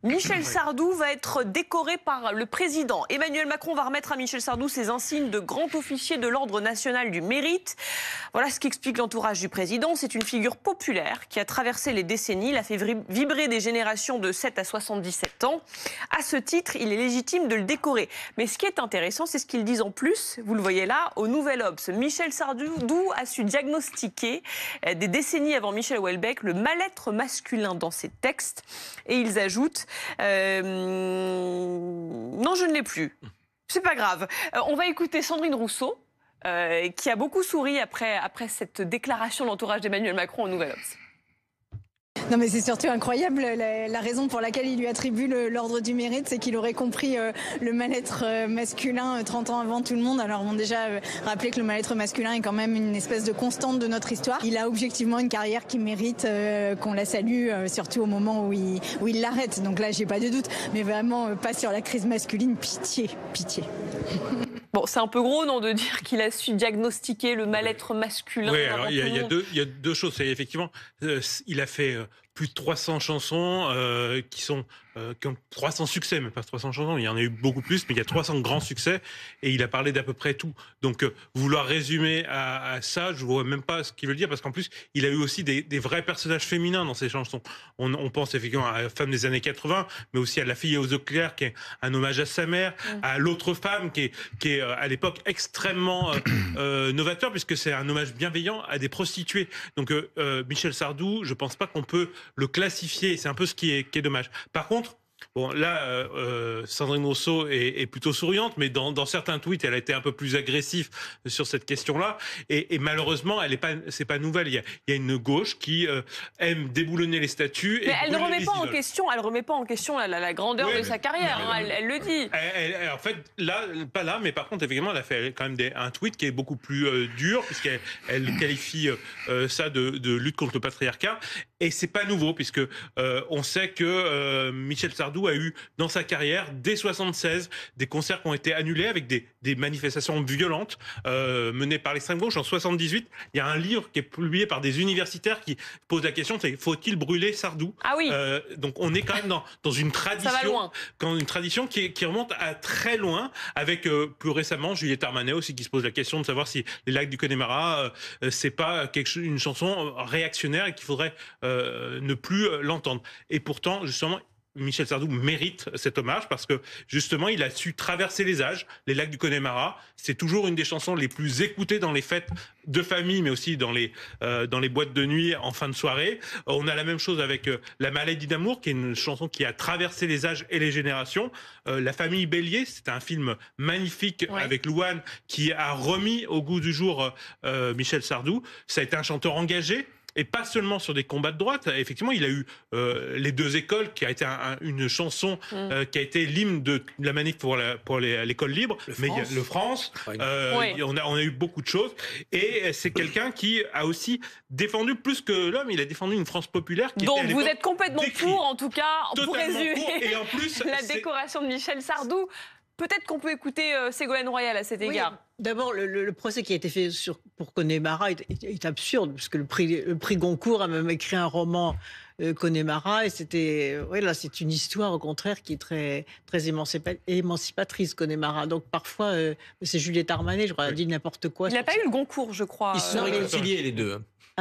Michel Sardou va être décoré par le président. Emmanuel Macron va remettre à Michel Sardou ses insignes de grand officier de l'Ordre national du mérite. Voilà ce qu'explique l'entourage du président. C'est une figure populaire qui a traversé les décennies. Il a fait vibrer des générations de 7 à 77 ans. À ce titre, il est légitime de le décorer. Mais ce qui est intéressant, c'est ce qu'ils disent en plus, vous le voyez là, au Nouvel Obs. Michel Sardou a su diagnostiquer des décennies avant Michel Houellebecq le mal-être masculin dans ses textes. Et ils ajoutent non, je ne l'ai plus. C'est pas grave. On va écouter Sandrine Rousseau, qui a beaucoup souri après cette déclaration de l'entourage d'Emmanuel Macron au Nouvel Obs. Non mais c'est surtout incroyable, la raison pour laquelle il lui attribue l'ordre du mérite, c'est qu'il aurait compris le mal-être masculin 30 ans avant tout le monde. Alors bon, déjà, rappeler que le mal-être masculin est quand même une espèce de constante de notre histoire. Il a objectivement une carrière qui mérite qu'on la salue, surtout au moment où il l'arrête. Donc là, j'ai pas de doute, mais vraiment pas sur la crise masculine, pitié, pitié. Bon, c'est un peu gros, non, de dire qu'il a su diagnostiquer le mal-être masculin. Oui, alors il y a deux choses. C'est effectivement, il a fait plus de 300 chansons qui ont 300 succès, mais pas 300 chansons, il y en a eu beaucoup plus, mais il y a 300 grands succès et il a parlé d'à peu près tout. Donc vouloir résumer à ça, je ne vois même pas ce qu'il veut dire, parce qu'en plus, il a eu aussi des vrais personnages féminins dans ses chansons. On pense effectivement à la femme des années 80, mais aussi à La fille aux yeux clairs, qui est un hommage à sa mère, à l'autre femme, qui est à l'époque extrêmement novateur, puisque c'est un hommage bienveillant à des prostituées. Donc Michel Sardou, je ne pense pas qu'on peut le classifier, c'est un peu ce qui est dommage. Par contre, bon, là, Sandrine Rousseau est plutôt souriante, mais dans certains tweets, elle a été un peu plus agressive sur cette question-là. Et malheureusement, c'est pas nouvelle. Il y a une gauche qui aime déboulonner les statues. Mais elle ne remet pas en question. Elle remet pas en question la grandeur de sa carrière. Elle le dit. En fait, là, pas là, mais par contre, effectivement, elle a fait quand même un tweet qui est beaucoup plus dur, puisqu'elle qualifie ça de lutte contre le patriarcat. Et c'est pas nouveau, puisque on sait que Michel Sardou a eu dans sa carrière, dès 76, des concerts qui ont été annulés avec des manifestations violentes menées par l'extrême gauche. En 78, il y a un livre qui est publié par des universitaires qui pose la question, c'est faut-il brûler Sardou? Ah oui. Donc on est quand même dans une tradition, ça va loin. Une tradition qui remonte à très loin, avec plus récemment Juliette Armanet aussi qui se pose la question de savoir si les lacs du Connemara c'est pas une chanson réactionnaire et qu'il faudrait ne plus l'entendre. Et pourtant, justement, Michel Sardou mérite cet hommage parce que, justement, il a su traverser les âges. Les lacs du Connemara, c'est toujours une des chansons les plus écoutées dans les fêtes de famille, mais aussi dans les boîtes de nuit en fin de soirée. On a la même chose avec La maladie d'amour, qui est une chanson qui a traversé les âges et les générations. La famille Bélier, c'est un film magnifique avec Louane qui a remis au goût du jour Michel Sardou. Ça a été un chanteur engagé. Et pas seulement sur des combats de droite. Effectivement, il a eu Les deux écoles, qui a été une chanson qui a été l'hymne de la manif pour l'école libre. Mais il y a le France. On a eu beaucoup de choses. Et c'est quelqu'un qui a aussi défendu plus que l'homme. Il a défendu une France populaire. Donc vous êtes complètement pour, en tout cas, pour résumer et en plus, la décoration de Michel Sardou. Peut-être qu'on peut écouter Ségolène Royal à cet égard. D'abord, le procès qui a été fait pour Connemara est absurde, puisque le prix Goncourt a même écrit un roman Connemara, et c'est une histoire au contraire qui est très, très émancipatrice, Connemara. Donc parfois, c'est Juliette Armanet, je crois, elle a dit n'importe quoi. Il n'a pas eu le Goncourt, je crois. Ils se sont réconciliés, les deux.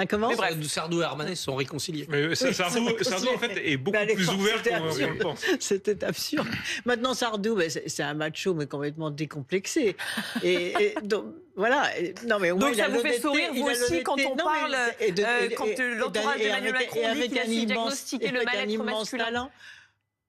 Comment? Sardou et Armanet se sont réconciliés. Mais Sardou, en fait, est beaucoup plus ouvert qu'on le pense. C'était absurde. Maintenant, Sardou, c'est un macho, mais complètement décomplexé. Et donc, voilà. Non, mais donc ça vous fait sourire, vous aussi, quand on parle, quand l'entourage d'Emmanuel Macron dit qu'il a su diagnostiquer le mal-être masculin.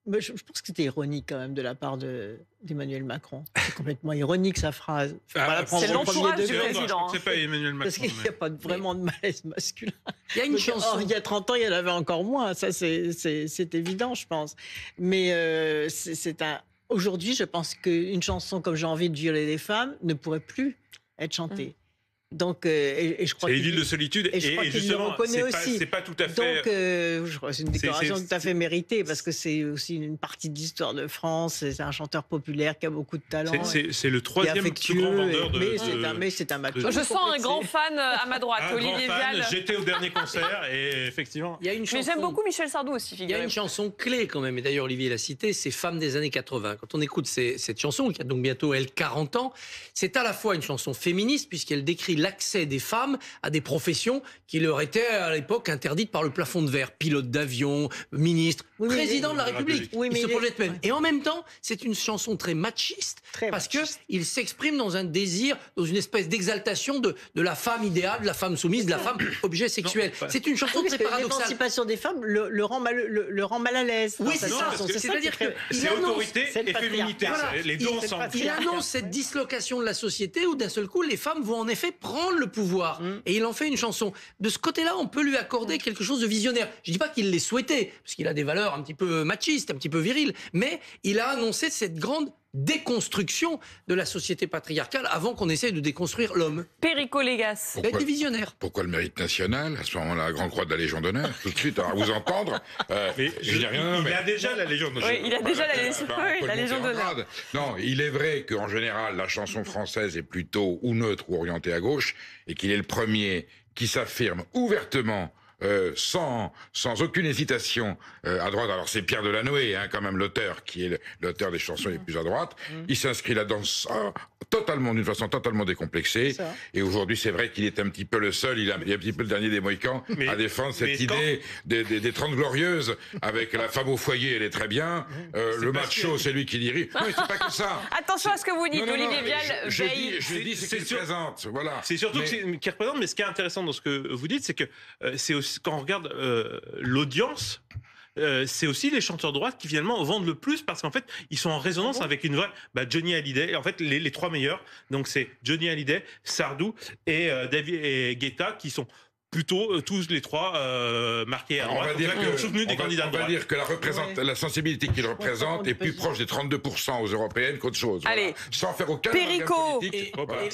Mais je pense que c'était ironique quand même de la part d'Emmanuel Macron. C'est complètement ironique sa phrase. C'est l'entourage du président. C'est pas Emmanuel Macron. Parce qu'il n'y a pas vraiment de malaise masculin. Il y a une chanson. Il y a 30 ans, il y en avait encore moins. Ça, c'est évident, je pense. Mais aujourd'hui, je pense qu'une chanson comme J'ai envie de violer les femmes ne pourrait plus être chantée. Donc, et je crois C'est les qu'il- villes de solitude. et je crois qu'il le justement, reconnaît aussi. c'est pas tout à fait. Donc, je crois que c'est une déclaration c'est- tout à fait méritée parce que c'est aussi une partie de l'histoire de France. C'est un chanteur populaire qui a beaucoup de talent. C'est le qui est troisième plus grand vendeur de. mais c'est un match. Je sens un grand fan à ma droite, Un Olivier grand fan. Vial. J'étais au dernier concert et effectivement. Il y a une Mais chanson. j'aime beaucoup Michel Sardou aussi, Il y a figurez-vous. une chanson clé quand même, et d'ailleurs Olivier l'a cité, c'est Femmes des années 80. Quand on écoute cette chanson, qui a donc bientôt, elle, 40 ans, c'est à la fois une chanson féministe, puisqu'elle décrit l'accès des femmes à des professions qui leur étaient à l'époque interdites par le plafond de verre. Pilote d'avion, ministre, Oui, mais président de la la République. République. Oui, mais il se il est- projette même. Et en même temps, c'est une chanson très machiste, Très parce machiste. qu'il s'exprime dans un désir, dans une espèce d'exaltation de la femme idéale, de la femme soumise, de la femme objet sexuel. Non, C'est une chanson Oui, très parce que paradoxale. l'émancipation des femmes le rend mal à l'aise. Oui, dans c'est cette ça. chanson. parce que C'est ça c'est-à-dire qui fait- que C'est il annonce- autorité c'est le et féminité, patriarcat. c'est les deux Il- ensemble. Il annonce cette dislocation de la société où d'un seul coup les femmes vont en effet prendre le pouvoir. Et il en fait une chanson. De ce côté-là, on peut lui accorder quelque chose de visionnaire. Je dis pas qu'il l'ait souhaité, parce qu'il a des valeurs un petit peu machistes, un petit peu viriles, mais il a annoncé cette grande déconstruction de la société patriarcale avant qu'on essaye de déconstruire l'homme. Perico Légas. Il a été visionnaire. Pourquoi le mérite national? À ce moment-là, la Grande Croix de la Légion d'honneur, tout de suite, à vous entendre. Mais je dis rien, il mais- a déjà la Légion d'honneur. Oui, il a déjà la Enfin, Légion- on oui, peut la le Légion monter en d'honneur. grade. Non, il est vrai qu'en général, la chanson française est plutôt ou neutre ou orientée à gauche, et qu'il est le premier qui s'affirme ouvertement, sans aucune hésitation, à droite. Alors c'est Pierre Delanoë, hein, quand même l'auteur, qui est l'auteur des chansons les plus à droite. Il s'inscrit là-dedans d'une façon totalement décomplexée. Ça. Et aujourd'hui, c'est vrai qu'il est un petit peu le seul, il est un petit peu le dernier des Mohicans Mais- à défendre cette mais quand- idée des 30 glorieuses, avec la femme au foyer, elle est très bien, le parce macho, c'est lui qui dirige. Non, mais c'est pas que ça. Attention à ce que vous dites, Non, non, non, Olivier Vial je veille. dis ce C'est qu'il sûr- présente, voilà. C'est surtout Mais- qui représente, mais ce qui est intéressant dans ce que vous dites, c'est que c'est aussi, quand on regarde l'audience, c'est aussi les chanteurs de droite qui finalement vendent le plus parce qu'en fait ils sont en résonance avec une vraie Johnny Hallyday. Et en fait les trois meilleurs, donc c'est Johnny Hallyday, Sardou et David et Guetta qui sont plutôt tous les trois marqués à Alors, droite, qui ont soutenu des candidats de on va droite. dire que la sensibilité qu'il représente est plus proche des 32% aux européennes qu'autre chose. Voilà. Allez. Sans faire aucun Perico. amalgame politique. Et- Voilà.